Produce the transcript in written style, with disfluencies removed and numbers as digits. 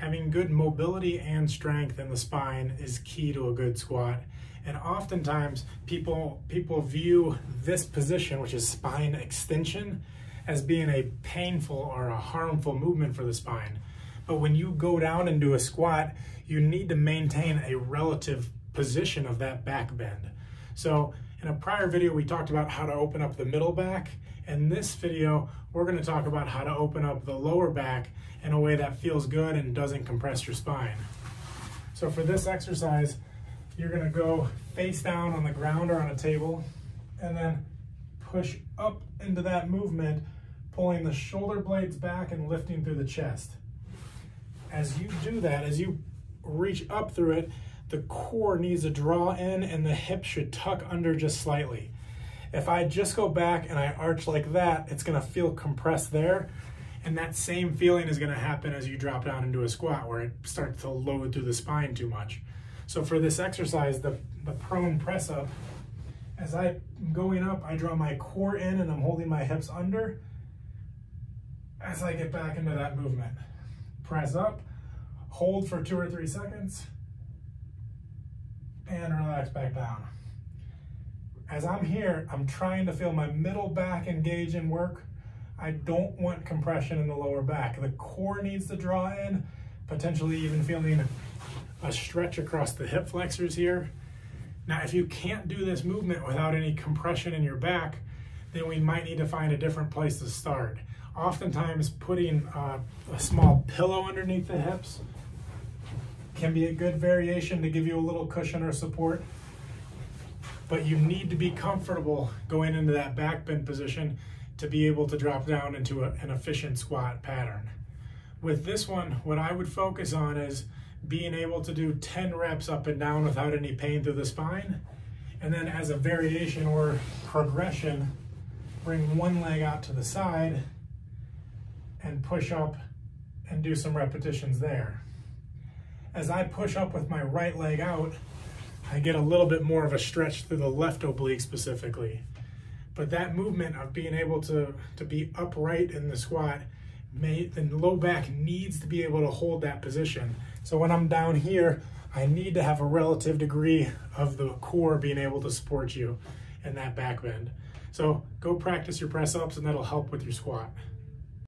having good mobility and strength in the spine is key to a good squat. And oftentimes people view this position, which is spine extension, as being a painful or a harmful movement for the spine. But when you go down and do a squat, you need to maintain a relative position of that back bend. So in a prior video, we talked about how to open up the middle back. In this video, we're going to talk about how to open up the lower back in a way that feels good and doesn't compress your spine. So for this exercise, you're going to go face down on the ground or on a table and then push up into that movement, pulling the shoulder blades back and lifting through the chest. As you do that, as you reach up through it, the core needs to draw in and the hip should tuck under just slightly. If I just go back and I arch like that, it's going to feel compressed there. And that same feeling is going to happen as you drop down into a squat where it starts to load through the spine too much. So for this exercise, the prone press up, as I'm going up, I draw my core in and I'm holding my hips under as I get back into that movement. Press up, hold for 2 or 3 seconds, and relax back down. As I'm here, I'm trying to feel my middle back engage and work. I don't want compression in the lower back. The core needs to draw in, potentially even feeling a stretch across the hip flexors here. Now, if you can't do this movement without any compression in your back, then we might need to find a different place to start. Oftentimes, putting a small pillow underneath the hips can be a good variation to give you a little cushion or support. But you need to be comfortable going into that back bend position to be able to drop down into an efficient squat pattern. With this one, what I would focus on is being able to do 10 reps up and down without any pain through the spine. And then as a variation or progression, bring one leg out to the side and push up and do some repetitions there. As I push up with my right leg out, I get a little bit more of a stretch through the left oblique specifically. But that movement of being able to be upright in the squat, the low back needs to be able to hold that position. So when I'm down here, I need to have a relative degree of the core being able to support you in that back bend. So go practice your press ups and that'll help with your squat.